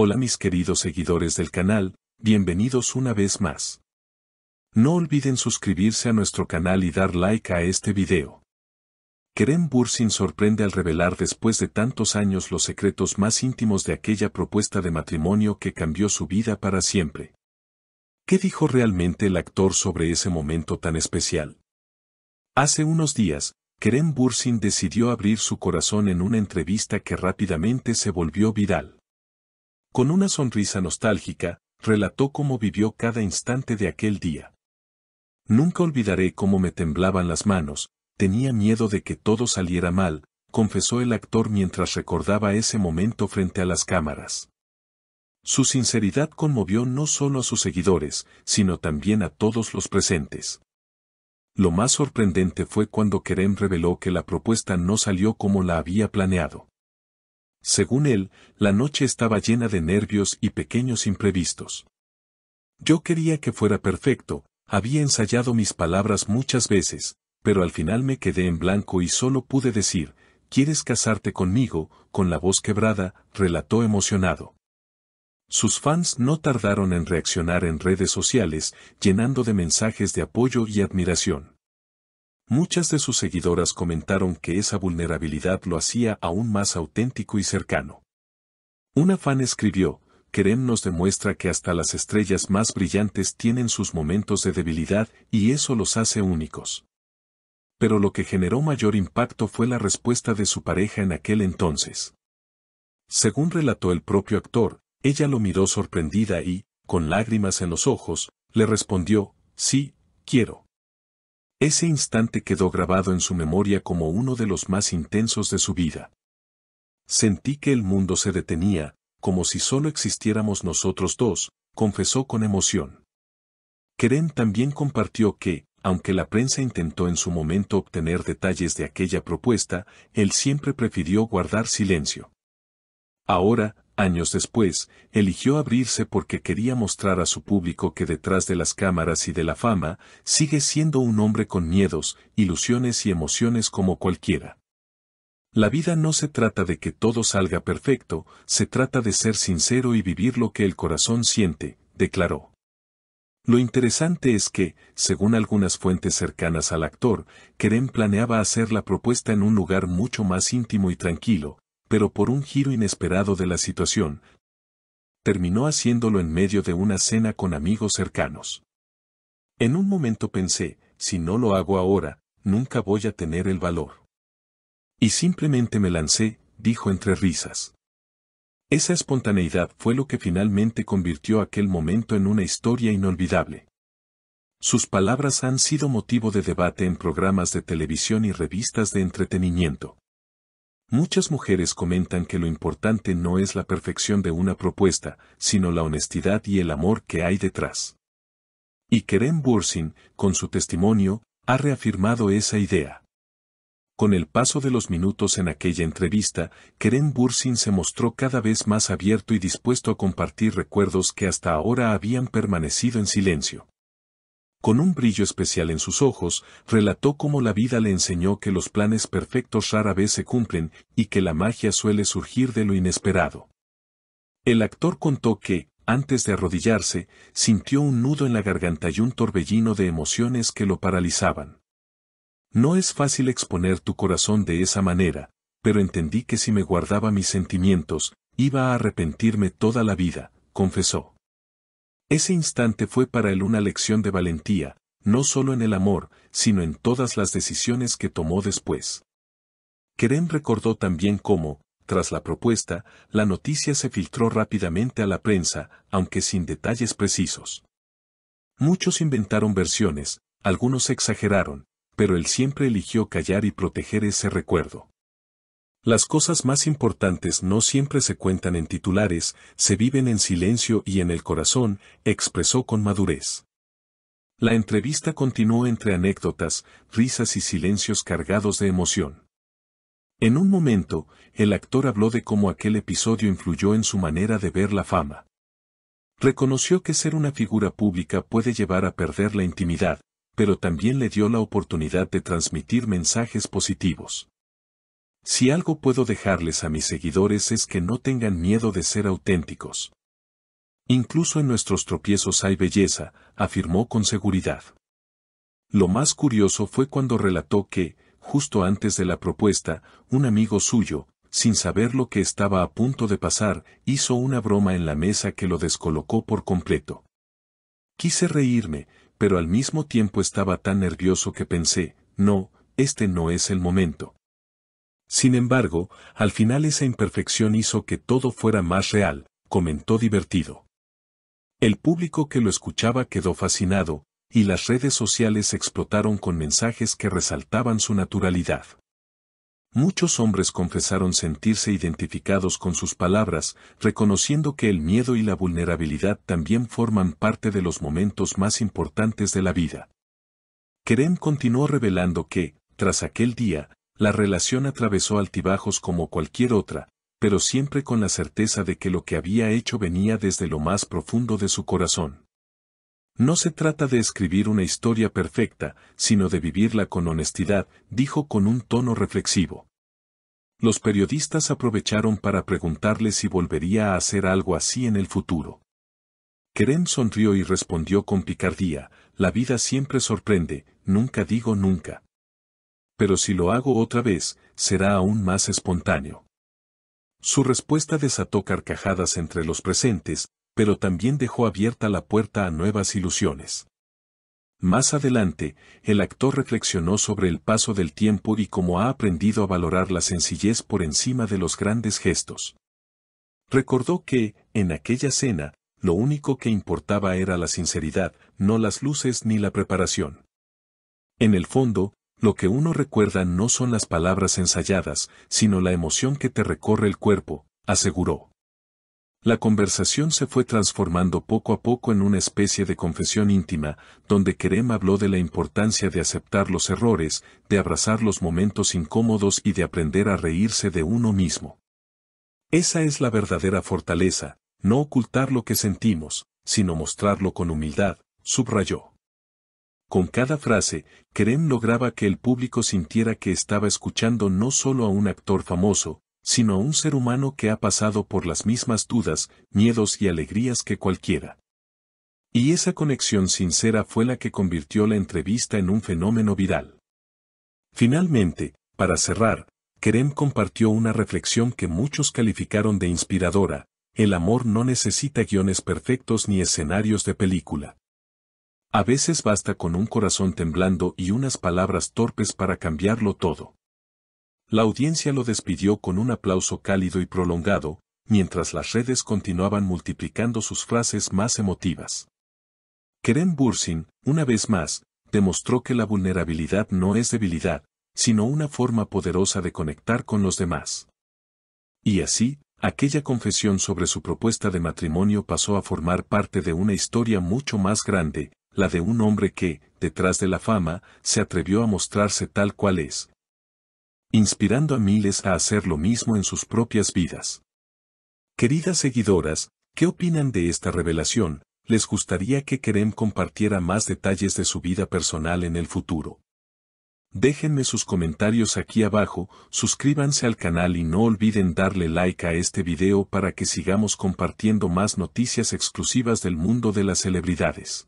Hola mis queridos seguidores del canal, bienvenidos una vez más. No olviden suscribirse a nuestro canal y dar like a este video. Kerem Bürsin sorprende al revelar después de tantos años los secretos más íntimos de aquella propuesta de matrimonio que cambió su vida para siempre. ¿Qué dijo realmente el actor sobre ese momento tan especial? Hace unos días, Kerem Bürsin decidió abrir su corazón en una entrevista que rápidamente se volvió viral. Con una sonrisa nostálgica, relató cómo vivió cada instante de aquel día. Nunca olvidaré cómo me temblaban las manos, tenía miedo de que todo saliera mal, confesó el actor mientras recordaba ese momento frente a las cámaras. Su sinceridad conmovió no solo a sus seguidores, sino también a todos los presentes. Lo más sorprendente fue cuando Kerem reveló que la propuesta no salió como la había planeado. Según él, la noche estaba llena de nervios y pequeños imprevistos. Yo quería que fuera perfecto, había ensayado mis palabras muchas veces, pero al final me quedé en blanco y solo pude decir, ¿quieres casarte conmigo?, con la voz quebrada, relató emocionado. Sus fans no tardaron en reaccionar en redes sociales, llenando de mensajes de apoyo y admiración. Muchas de sus seguidoras comentaron que esa vulnerabilidad lo hacía aún más auténtico y cercano. Una fan escribió, Kerem nos demuestra que hasta las estrellas más brillantes tienen sus momentos de debilidad y eso los hace únicos. Pero lo que generó mayor impacto fue la respuesta de su pareja en aquel entonces. Según relató el propio actor, ella lo miró sorprendida y, con lágrimas en los ojos, le respondió, sí, quiero. Ese instante quedó grabado en su memoria como uno de los más intensos de su vida. Sentí que el mundo se detenía, como si solo existiéramos nosotros dos, confesó con emoción. Kerem también compartió que, aunque la prensa intentó en su momento obtener detalles de aquella propuesta, él siempre prefirió guardar silencio. Ahora, años después, eligió abrirse porque quería mostrar a su público que detrás de las cámaras y de la fama, sigue siendo un hombre con miedos, ilusiones y emociones como cualquiera. La vida no se trata de que todo salga perfecto, se trata de ser sincero y vivir lo que el corazón siente, declaró. Lo interesante es que, según algunas fuentes cercanas al actor, Kerem planeaba hacer la propuesta en un lugar mucho más íntimo y tranquilo, pero por un giro inesperado de la situación, terminó haciéndolo en medio de una cena con amigos cercanos. En un momento pensé, si no lo hago ahora, nunca voy a tener el valor. Y simplemente me lancé, dijo entre risas. Esa espontaneidad fue lo que finalmente convirtió aquel momento en una historia inolvidable. Sus palabras han sido motivo de debate en programas de televisión y revistas de entretenimiento. Muchas mujeres comentan que lo importante no es la perfección de una propuesta, sino la honestidad y el amor que hay detrás. Y Kerem Bürsin, con su testimonio, ha reafirmado esa idea. Con el paso de los minutos en aquella entrevista, Kerem Bürsin se mostró cada vez más abierto y dispuesto a compartir recuerdos que hasta ahora habían permanecido en silencio. Con un brillo especial en sus ojos, relató cómo la vida le enseñó que los planes perfectos rara vez se cumplen y que la magia suele surgir de lo inesperado. El actor contó que, antes de arrodillarse, sintió un nudo en la garganta y un torbellino de emociones que lo paralizaban. No es fácil exponer tu corazón de esa manera, pero entendí que si me guardaba mis sentimientos, iba a arrepentirme toda la vida, confesó. Ese instante fue para él una lección de valentía, no solo en el amor, sino en todas las decisiones que tomó después. Kerem recordó también cómo, tras la propuesta, la noticia se filtró rápidamente a la prensa, aunque sin detalles precisos. Muchos inventaron versiones, algunos exageraron, pero él siempre eligió callar y proteger ese recuerdo. Las cosas más importantes no siempre se cuentan en titulares, se viven en silencio y en el corazón, expresó con madurez. La entrevista continuó entre anécdotas, risas y silencios cargados de emoción. En un momento, el actor habló de cómo aquel episodio influyó en su manera de ver la fama. Reconoció que ser una figura pública puede llevar a perder la intimidad, pero también le dio la oportunidad de transmitir mensajes positivos. Si algo puedo dejarles a mis seguidores es que no tengan miedo de ser auténticos. Incluso en nuestros tropiezos hay belleza, afirmó con seguridad. Lo más curioso fue cuando relató que, justo antes de la propuesta, un amigo suyo, sin saber lo que estaba a punto de pasar, hizo una broma en la mesa que lo descolocó por completo. Quise reírme, pero al mismo tiempo estaba tan nervioso que pensé, no, este no es el momento. Sin embargo, al final esa imperfección hizo que todo fuera más real, comentó divertido. El público que lo escuchaba quedó fascinado, y las redes sociales explotaron con mensajes que resaltaban su naturalidad. Muchos hombres confesaron sentirse identificados con sus palabras, reconociendo que el miedo y la vulnerabilidad también forman parte de los momentos más importantes de la vida. Kerem continuó revelando que, tras aquel día, la relación atravesó altibajos como cualquier otra, pero siempre con la certeza de que lo que había hecho venía desde lo más profundo de su corazón. No se trata de escribir una historia perfecta, sino de vivirla con honestidad, dijo con un tono reflexivo. Los periodistas aprovecharon para preguntarle si volvería a hacer algo así en el futuro. Kerem sonrió y respondió con picardía, la vida siempre sorprende, nunca digo nunca. Pero si lo hago otra vez, será aún más espontáneo. Su respuesta desató carcajadas entre los presentes, pero también dejó abierta la puerta a nuevas ilusiones. Más adelante, el actor reflexionó sobre el paso del tiempo y cómo ha aprendido a valorar la sencillez por encima de los grandes gestos. Recordó que, en aquella cena, lo único que importaba era la sinceridad, no las luces ni la preparación. En el fondo, lo que uno recuerda no son las palabras ensayadas, sino la emoción que te recorre el cuerpo, aseguró. La conversación se fue transformando poco a poco en una especie de confesión íntima, donde Kerem habló de la importancia de aceptar los errores, de abrazar los momentos incómodos y de aprender a reírse de uno mismo. Esa es la verdadera fortaleza, no ocultar lo que sentimos, sino mostrarlo con humildad, subrayó. Con cada frase, Kerem lograba que el público sintiera que estaba escuchando no solo a un actor famoso, sino a un ser humano que ha pasado por las mismas dudas, miedos y alegrías que cualquiera. Y esa conexión sincera fue la que convirtió la entrevista en un fenómeno viral. Finalmente, para cerrar, Kerem compartió una reflexión que muchos calificaron de inspiradora: el amor no necesita guiones perfectos ni escenarios de película. A veces basta con un corazón temblando y unas palabras torpes para cambiarlo todo. La audiencia lo despidió con un aplauso cálido y prolongado, mientras las redes continuaban multiplicando sus frases más emotivas. Kerem Bürsin, una vez más, demostró que la vulnerabilidad no es debilidad, sino una forma poderosa de conectar con los demás. Y así, aquella confesión sobre su propuesta de matrimonio pasó a formar parte de una historia mucho más grande, la de un hombre que, detrás de la fama, se atrevió a mostrarse tal cual es, inspirando a miles a hacer lo mismo en sus propias vidas. Queridas seguidoras, ¿qué opinan de esta revelación? ¿Les gustaría que Kerem compartiera más detalles de su vida personal en el futuro? Déjenme sus comentarios aquí abajo, suscríbanse al canal y no olviden darle like a este video para que sigamos compartiendo más noticias exclusivas del mundo de las celebridades.